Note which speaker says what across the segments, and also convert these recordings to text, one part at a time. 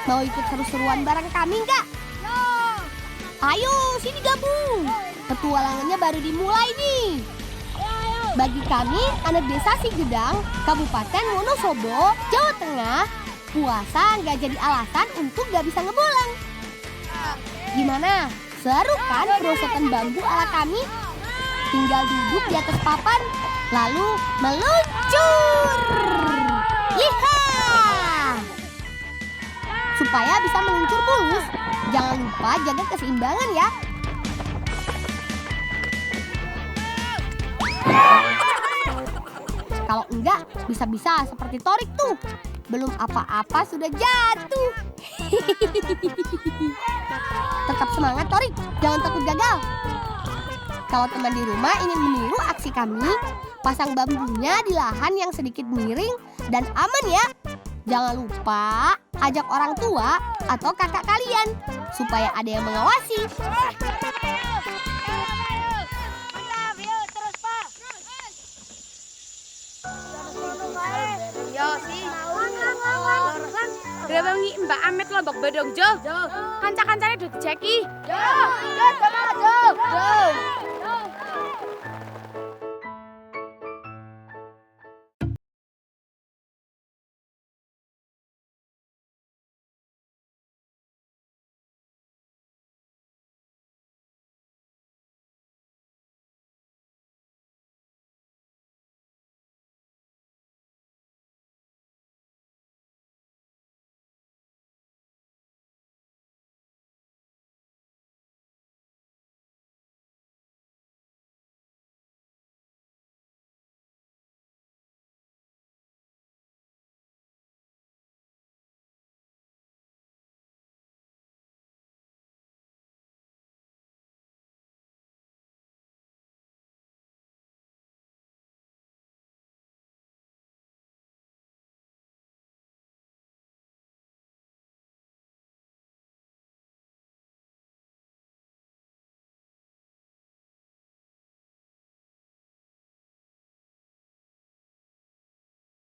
Speaker 1: Mau ikut seru-seruan bareng kami nggak? Ayo, sini gabung. Petualangannya baru dimulai nih. Bagi kami, anak desa Sigedang, Kabupaten Wonosobo, Jawa Tengah, puasa nggak jadi alasan untuk nggak bisa ngebolang. Gimana? Seru kan perosotan bambu ala kami? Tinggal duduk di atas papan, lalu meluncur. Yeha! Supaya bisa meluncur mulus, jangan lupa jaga keseimbangan ya. Kalau enggak, bisa-bisa seperti Torik tuh. Belum apa-apa sudah jatuh. Tetap semangat Torik, jangan takut gagal. Kalau teman di rumah ingin meniru aksi kami, pasang bambunya di lahan yang sedikit miring dan aman ya. Jangan lupa ajak orang tua atau kakak kalian supaya ada yang mengawasi.
Speaker 2: Yo sih. Rewangi Mbak Amet Lombok Bedong Jo. Kanca-kancane udah dijeki. Jo.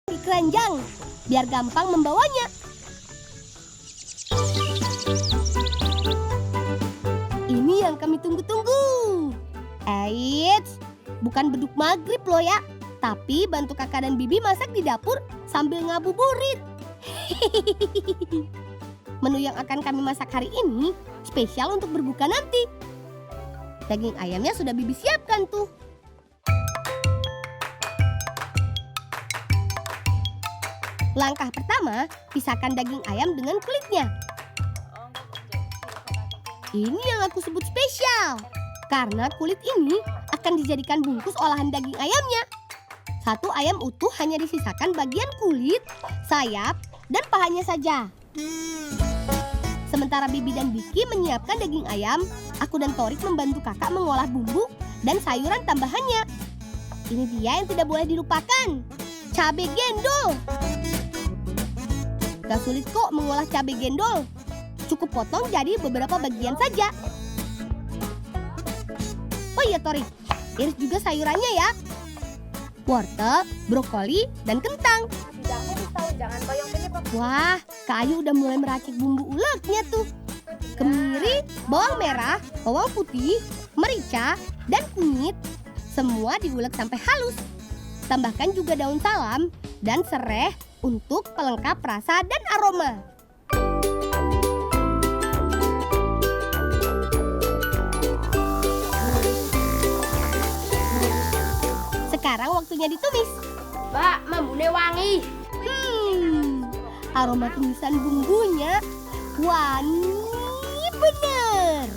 Speaker 1: Di keranjang, biar gampang membawanya. Ini yang kami tunggu-tunggu. Eits, bukan beduk maghrib loh ya, tapi bantu kakak dan bibi masak di dapur sambil ngabuburit. Menu yang akan kami masak hari ini spesial untuk berbuka nanti. Daging ayamnya sudah bibi siapkan tuh. Langkah pertama, pisahkan daging ayam dengan kulitnya. Ini yang aku sebut spesial, karena kulit ini akan dijadikan bungkus olahan daging ayamnya. Satu ayam utuh hanya disisakan bagian kulit, sayap, dan pahanya saja. Sementara Bibi dan Biki menyiapkan daging ayam, aku dan Torik membantu kakak mengolah bumbu dan sayuran tambahannya. Ini dia yang tidak boleh dilupakan, cabai gendol. Gak sulit kok mengolah cabai gendol. Cukup potong jadi beberapa bagian saja. Oh iya Torik, iris juga sayurannya ya. Wortel, brokoli, dan kentang. Wah, Kak Ayu udah mulai meracik bumbu uleknya tuh. Kemiri, bawang merah, bawang putih, merica, dan kunyit. Semua diulek sampai halus. Tambahkan juga daun salam dan sereh untuk pelengkap rasa dan aroma. Sekarang waktunya ditumis.
Speaker 2: Mbak, mambune wangi.
Speaker 1: Aroma tumisan bumbunya wangi bener.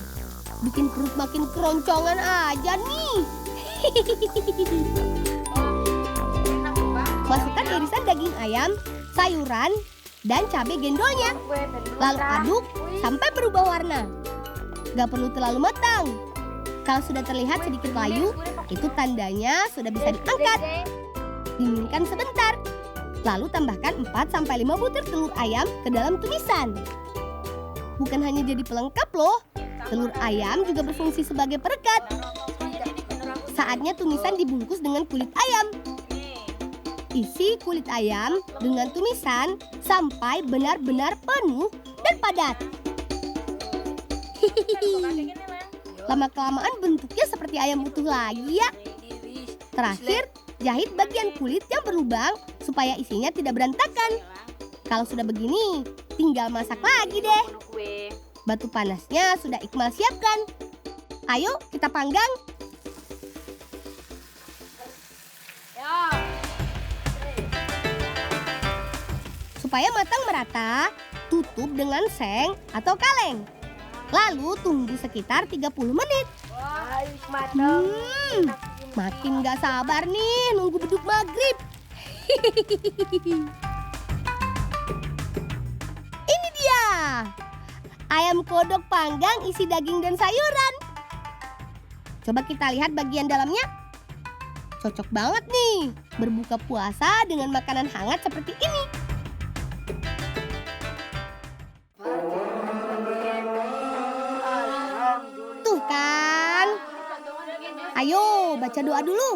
Speaker 1: Bikin perut makin keroncongan aja nih. Masukkan irisan daging ayam, sayuran, dan cabai gendolnya. Lalu aduk sampai berubah warna. Gak perlu terlalu matang. Kalau sudah terlihat sedikit layu, itu tandanya sudah bisa diangkat. Dinginkan sebentar. Lalu tambahkan 4-5 butir telur ayam ke dalam tumisan. Bukan hanya jadi pelengkap loh, telur ayam juga berfungsi sebagai perekat. Saatnya tumisan dibungkus dengan kulit ayam. Isi kulit ayam dengan tumisan sampai benar-benar penuh dan padat. Lama-kelamaan bentuknya seperti ayam utuh lagi ya. Terakhir, jahit bagian kulit yang berlubang supaya isinya tidak berantakan. Kalau sudah begini, tinggal masak lagi deh. Batu panasnya sudah Iqmal siapkan. Ayo kita panggang. Supaya matang merata, tutup dengan seng atau kaleng. Lalu tunggu sekitar 30 menit. Makin gak sabar nih nunggu beduk maghrib. Ini dia, ayam kodok panggang isi daging dan sayuran. Coba kita lihat bagian dalamnya. Cocok banget nih berbuka puasa dengan makanan hangat seperti ini. Tuh kan. Ayo baca doa dulu.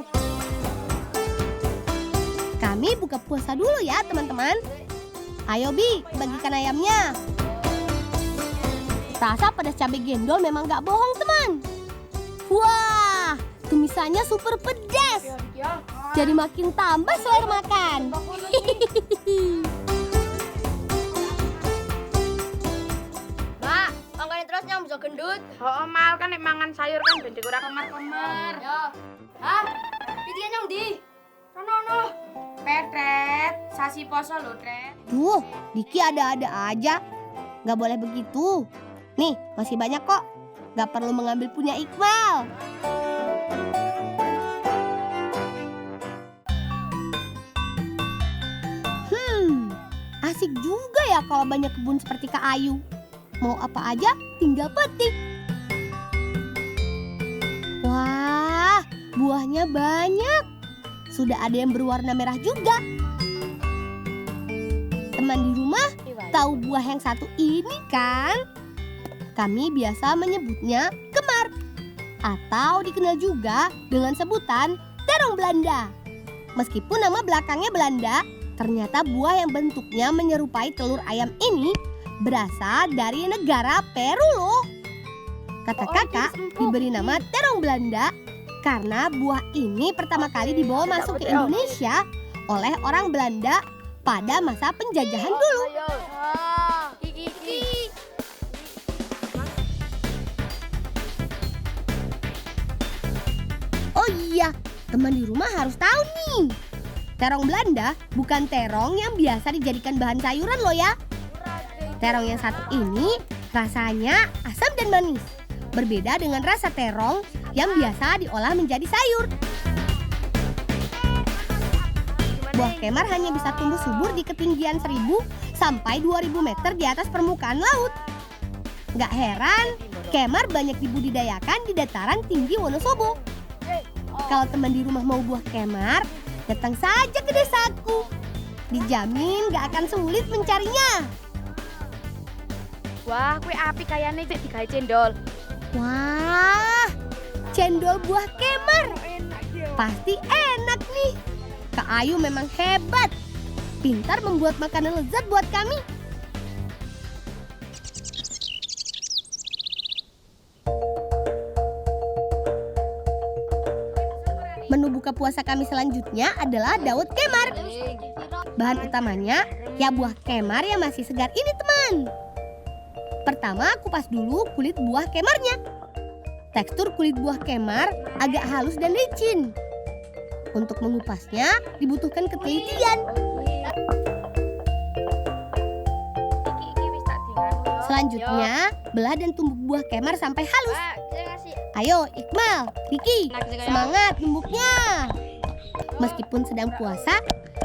Speaker 1: Kami buka puasa dulu ya teman-teman. Ayo Bi, bagikan ayamnya. Rasa pedas cabai gendol memang gak bohong teman. Wah, tumisannya super pedas. Jadi makin tambah selera makan.
Speaker 3: Mbak, pangkain terus nyam bisa gendut.
Speaker 2: Oh, mal kan nek mangan sayur kan ben ora kemer-kemer.
Speaker 3: Hah? Pidian yang di?
Speaker 2: Sono. Petret, sasi poso lho, Tret.
Speaker 1: Duh, Diki ada-ada aja. Gak boleh begitu. Nih, masih banyak kok. Gak perlu mengambil punya Iqmal. Asik juga ya kalau banyak kebun seperti Kak Ayu. Mau apa aja tinggal petik. Wah, buahnya banyak. Sudah ada yang berwarna merah juga. Teman di rumah tahu buah yang satu ini kan? Kami biasa menyebutnya kemar. Atau dikenal juga dengan sebutan terong Belanda. Meskipun nama belakangnya Belanda, ternyata buah yang bentuknya menyerupai telur ayam ini berasal dari negara Peru loh. Kata kakak diberi nama terong Belanda karena buah ini pertama kali dibawa masuk ke Indonesia oleh orang Belanda pada masa penjajahan dulu. Oh iya, teman di rumah harus tahu nih. Terong Belanda bukan terong yang biasa dijadikan bahan sayuran loh ya. Terong yang satu ini rasanya asam dan manis. Berbeda dengan rasa terong yang biasa diolah menjadi sayur. Buah kemar hanya bisa tumbuh subur di ketinggian 1000 sampai 2000 meter di atas permukaan laut. Gak heran, kemar banyak dibudidayakan di dataran tinggi Wonosobo. Kalau teman di rumah mau buah kemar, datang saja ke desaku. Dijamin gak akan sulit mencarinya.
Speaker 2: Wah, kue api kayaknya cek digawe cendol.
Speaker 1: Wah, cendol buah kemar. Pasti enak nih. Kak Ayu memang hebat. Pintar membuat makanan lezat buat kami. Menu buka puasa kami selanjutnya adalah dawet kemar. Bahan utamanya ya buah kemar yang masih segar ini teman. Pertama kupas dulu kulit buah kemarnya. Tekstur kulit buah kemar agak halus dan licin. Untuk mengupasnya dibutuhkan ketelitian. Selanjutnya belah dan tumbuk buah kemar sampai halus. Ayo Iqmal, Diki, semangat tumbuknya. Meskipun sedang puasa,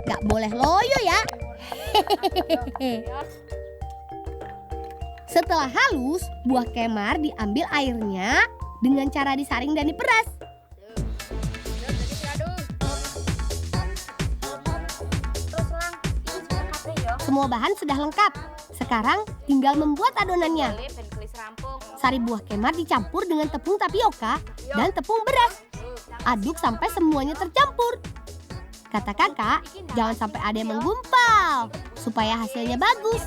Speaker 1: gak boleh loyo ya. Setelah halus, buah kemar diambil airnya dengan cara disaring dan diperas. Semua bahan sudah lengkap. Sekarang tinggal membuat adonannya. Sari buah kemar dicampur dengan tepung tapioka dan tepung beras. Aduk sampai semuanya tercampur. Kata kakak, jangan sampai ada yang menggumpal supaya hasilnya bagus.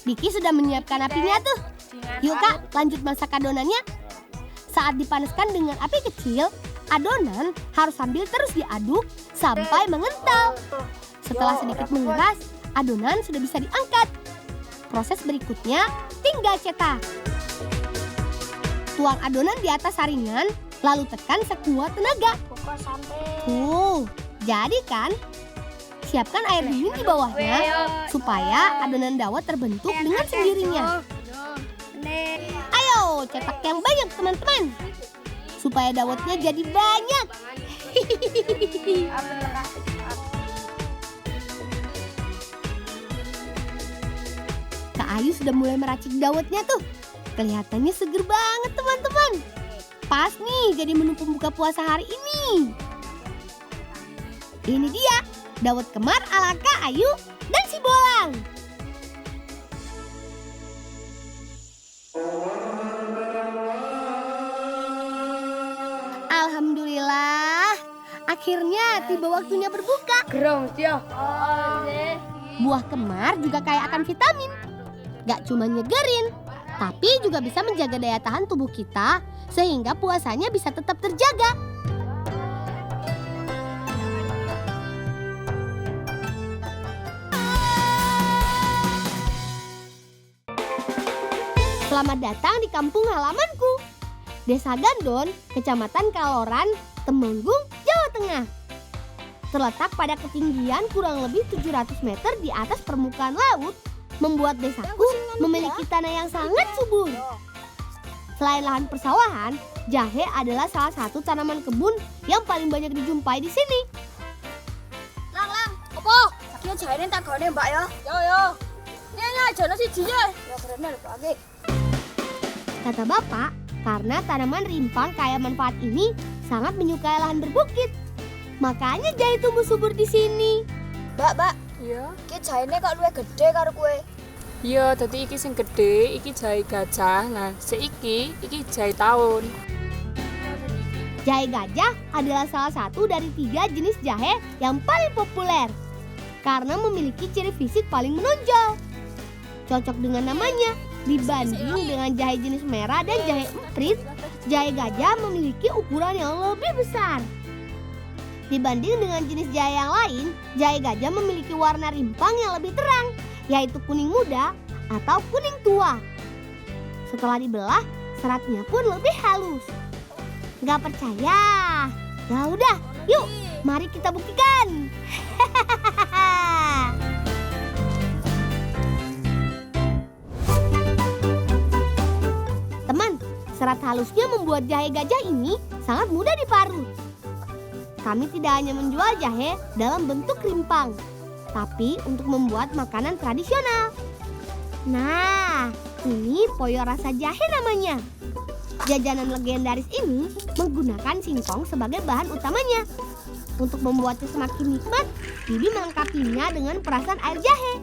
Speaker 1: Diki sudah menyiapkan apinya tuh. Yuk Kak, lanjut masak adonannya. Saat dipanaskan dengan api kecil, adonan harus sambil terus diaduk sampai mengental. Setelah sedikit mengeras, adonan sudah bisa diangkat. Proses berikutnya tinggal cetak. Tuang adonan di atas saringan, lalu tekan sekuat tenaga. Tuh, jadi kan? Siapkan air dingin di bawahnya supaya adonan dawet terbentuk dengan sendirinya. Ayo, cetak yang banyak teman-teman, supaya dawetnya jadi banyak. Kak Ayu sudah mulai meracik dawetnya tuh. Kelihatannya seger banget teman-teman. Pas nih jadi menu pembuka puasa hari ini. Ini dia dawet kemar ala Kak Ayu dan si Bolang. Alhamdulillah, akhirnya tiba waktunya berbuka. Buah kemar juga kaya akan vitamin. Gak cuma nyegerin, tapi juga bisa menjaga daya tahan tubuh kita sehingga puasanya bisa tetap terjaga. Selamat datang di kampung halamanku, Desa Gandon, Kecamatan Kaloran, Temenggung, Jawa Tengah. Terletak pada ketinggian kurang lebih 700 meter di atas permukaan laut, membuat desaku memiliki tanah yang sangat subur. Selain lahan persawahan, jahe adalah salah satu tanaman kebun yang paling banyak dijumpai di sini.
Speaker 3: Lang, apa? Sakitnya jahenya tak gone mbak ya? Yo. Ini aja nasi jinya. Ya bener Pak.
Speaker 1: Kata bapak, karena tanaman rimpang kaya manfaat ini sangat menyukai lahan berbukit. Makanya jahe tumbuh subur di sini.
Speaker 3: Mbak.
Speaker 2: Iya.
Speaker 3: Ki jahenya kok luwih gede karo kowe.
Speaker 2: Iya, dadi iki sing gede, iki jahe gajah. Nah, iki jahe taun.
Speaker 1: Jahe gajah adalah salah satu dari 3 jenis jahe yang paling populer karena memiliki ciri fisik paling menonjol. Cocok dengan namanya, dibanding dengan jahe jenis merah dan jahe emprit, jahe gajah memiliki ukuran yang lebih besar. Dibanding dengan jenis jahe yang lain, jahe gajah memiliki warna rimpang yang lebih terang, yaitu kuning muda atau kuning tua. Setelah dibelah, seratnya pun lebih halus. Gak percaya? Ya udah, yuk, mari kita buktikan. Teman, serat halusnya membuat jahe gajah ini sangat mudah diparut. Kami tidak hanya menjual jahe dalam bentuk rimpang, tapi untuk membuat makanan tradisional. Nah, ini poyo rasa jahe namanya. Jajanan legendaris ini menggunakan singkong sebagai bahan utamanya. Untuk membuatnya semakin nikmat, Bibi melengkapinya dengan perasan air jahe.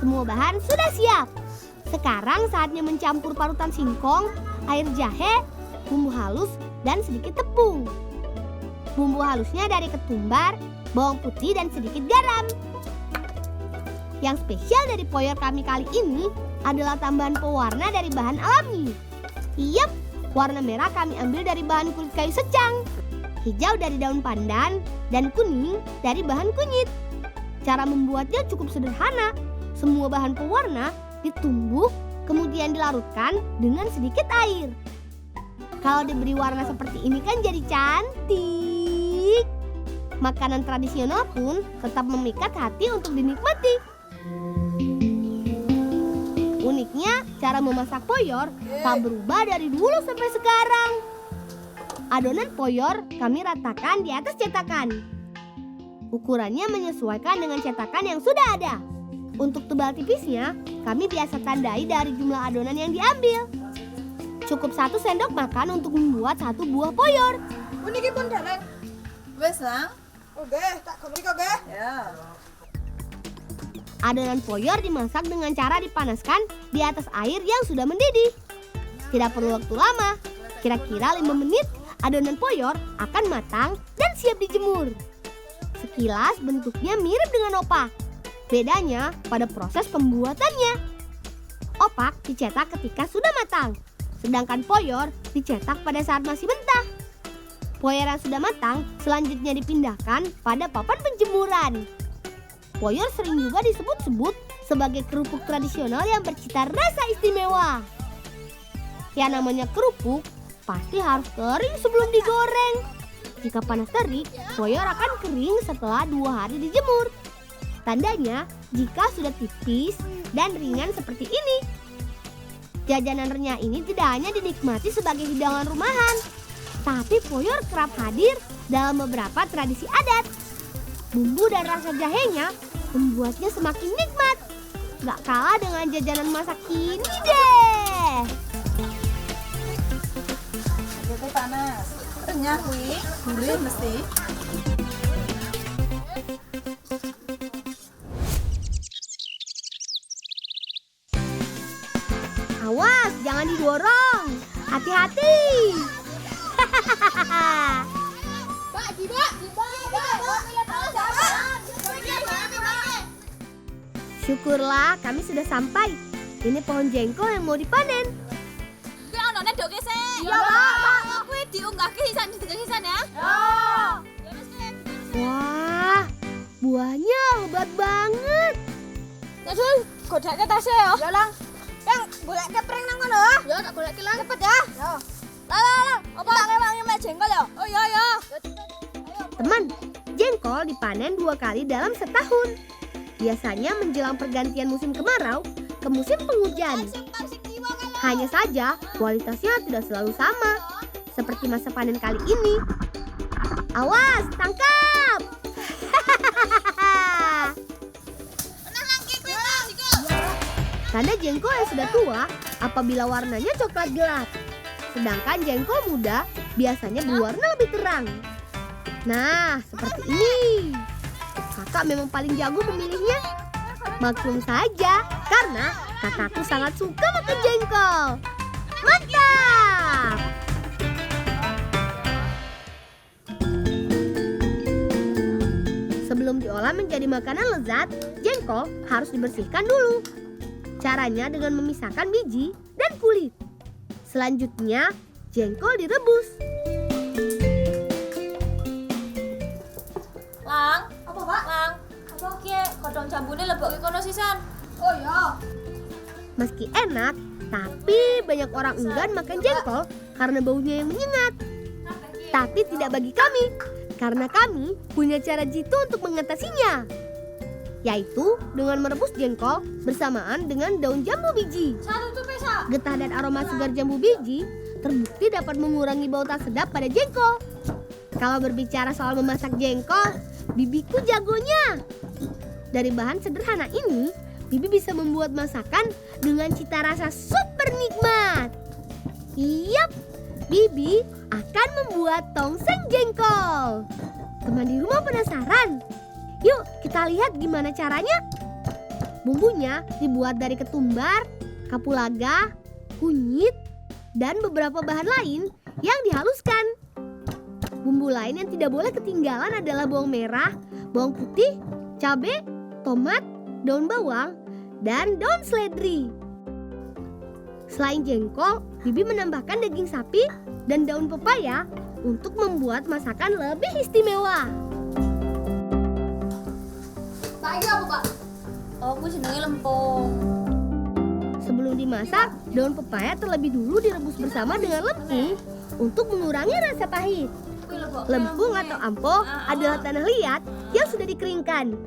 Speaker 1: Semua bahan sudah siap. Sekarang saatnya mencampur parutan singkong, air jahe, bumbu halus, dan sedikit tepung. Bumbu halusnya dari ketumbar, bawang putih, dan sedikit garam. Yang spesial dari poyor kami kali ini adalah tambahan pewarna dari bahan alami. Yap, warna merah kami ambil dari bahan kulit kayu secang, hijau dari daun pandan, dan kuning dari bahan kunyit. Cara membuatnya cukup sederhana. Semua bahan pewarna ditumbuk, kemudian dilarutkan dengan sedikit air. Kalau diberi warna seperti ini kan jadi cantik. Makanan tradisional pun tetap memikat hati untuk dinikmati. Uniknya, cara memasak poyor tak berubah dari dulu sampai sekarang. Adonan poyor kami ratakan di atas cetakan. Ukurannya menyesuaikan dengan cetakan yang sudah ada. Untuk tebal tipisnya, kami biasa tandai dari jumlah adonan yang diambil. Cukup 1 sendok makan untuk membuat 1 buah poyor.
Speaker 4: Puniki pun dereng. Wes, Lang. Oke, tak kembali kok, Beh. Ya.
Speaker 1: Adonan poyor dimasak dengan cara dipanaskan di atas air yang sudah mendidih. Tidak perlu waktu lama, kira-kira 5 menit adonan poyor akan matang dan siap dijemur. Sekilas bentuknya mirip dengan opak, Bedanya pada proses pembuatannya. Opak dicetak ketika sudah matang, sedangkan poyor dicetak pada saat masih mentah. Poyor yang sudah matang selanjutnya dipindahkan pada papan penjemuran. Poyor sering juga disebut-sebut sebagai kerupuk tradisional yang bercita rasa istimewa. Yang namanya kerupuk pasti harus kering sebelum digoreng. Jika panas terik, poyor akan kering setelah 2 hari dijemur. Tandanya jika sudah tipis dan ringan seperti ini. Jajanan renyah ini tidak hanya dinikmati sebagai hidangan rumahan, tapi poyor kerap hadir dalam beberapa tradisi adat. Bumbu dan rasa jahenya membuatnya semakin nikmat. Gak kalah dengan jajanan masa kini deh.
Speaker 4: Itu panas. Renyah kuwi, gurih mesti.
Speaker 1: Awas, jangan didorong. Hati-hati. Syukurlah kami sudah sampai. Ini pohon jengkol yang mau dipanen.
Speaker 3: Kuwi anane doke sik.
Speaker 1: Iya, Pak.
Speaker 3: Kuwi diunggahke hisan ya.
Speaker 1: Wah, buahnya lebat banget.
Speaker 3: Nasul, godake tasnya ya. Ya, Lang. Yang golek kepreng nang ngono. Ya, tak golek Lang. Cepet ya. Ya. Lang. Apa ngewangi mek jengkol ya? Oh iya.
Speaker 1: Teman, jengkol dipanen 2 kali dalam setahun. Biasanya menjelang pergantian musim kemarau ke musim penghujan. Hanya saja kualitasnya tidak selalu sama, seperti masa panen kali ini. Awas, tangkap! Tanda jengkol yang sudah tua apabila warnanya coklat gelap. Sedangkan jengkol muda biasanya berwarna lebih terang. Nah, seperti ini. Kakak memang paling jago memilihnya. Maklum saja, karena kakakku sangat suka makan jengkol. Mantap! Sebelum diolah menjadi makanan lezat, jengkol harus dibersihkan dulu. Caranya dengan memisahkan biji dan kulit. Selanjutnya, jengkol direbus.
Speaker 3: Lang, apa, Pak? Lang, apa ki godhong jambune lebokke kono sisan? Oh iya.
Speaker 1: Meski enak, tapi banyak orang enggan makan jengkol karena baunya yang menyengat. Tapi tidak bagi kami, karena kami punya cara jitu untuk mengatasinya, yaitu dengan merebus jengkol bersamaan dengan daun jambu biji.
Speaker 3: Satu tuh pesa.
Speaker 1: Getah dan aroma segar jambu biji terbukti dapat mengurangi bau tak sedap pada jengkol. Kalau berbicara soal memasak jengkol, bibiku jagonya. Dari bahan sederhana ini, Bibi bisa membuat masakan dengan cita rasa super nikmat. Yap, Bibi akan membuat tongseng jengkol. Teman di rumah penasaran? Yuk kita lihat gimana caranya. Bumbunya dibuat dari ketumbar, kapulaga, kunyit, dan beberapa bahan lain yang dihaluskan. Bumbu lain yang tidak boleh ketinggalan adalah bawang merah, bawang putih, cabai, tomat, daun bawang, dan daun seledri. Selain jengkol, Bibi menambahkan daging sapi dan daun pepaya untuk membuat masakan lebih istimewa.
Speaker 3: Pak iki apa, Pak? Oh, kuwi jenenge lempung.
Speaker 1: Sebelum dimasak, daun pepaya terlebih dulu direbus bersama dengan lempung untuk mengurangi rasa pahit. Lempung atau ampoh adalah tanah liat yang sudah dikeringkan.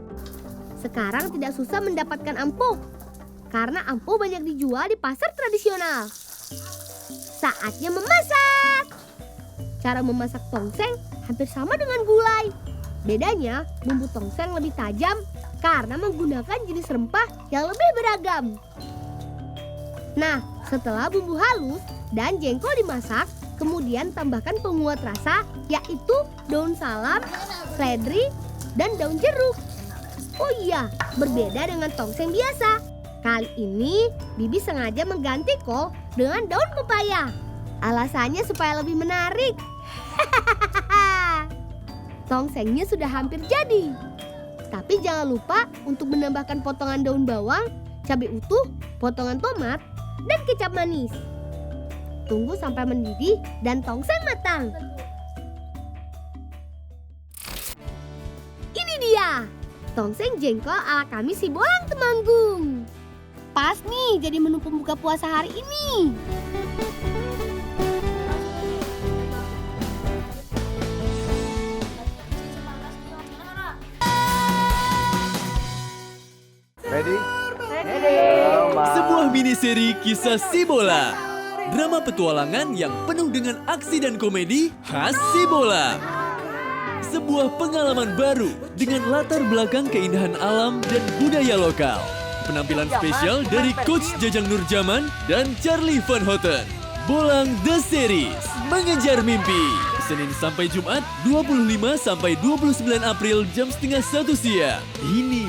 Speaker 1: Sekarang tidak susah mendapatkan ampoh, karena ampoh banyak dijual di pasar tradisional. Saatnya memasak. Cara memasak tongseng hampir sama dengan gulai. Bedanya, bumbu tongseng lebih tajam karena menggunakan jenis rempah yang lebih beragam. Nah, setelah bumbu halus dan jengkol dimasak, kemudian tambahkan penguat rasa yaitu daun salam, seledri, dan daun jeruk. Oh iya, berbeda dengan tongseng biasa. Kali ini Bibi sengaja mengganti kol dengan daun pepaya. Alasannya supaya lebih menarik. Tongsengnya sudah hampir jadi. Tapi jangan lupa untuk menambahkan potongan daun bawang, cabai utuh, potongan tomat, dan kecap manis. Tunggu sampai mendidih dan tongseng matang. Ini dia, tongseng jengkol ala kami Sibolang Temanggung. Pas nih jadi menu pembuka puasa hari ini.
Speaker 5: Ready?
Speaker 6: Sebuah mini-seri kisah Sibolang. Drama petualangan yang penuh dengan aksi dan komedi khas Sibolang. Sebuah pengalaman baru dengan latar belakang keindahan alam dan budaya lokal. Penampilan spesial dari Coach Jajang Nurjaman dan Charlie Van Houten. Bolang The Series, mengejar mimpi. Senin sampai Jumat 25 sampai 29 April jam 12:30 siang. Ini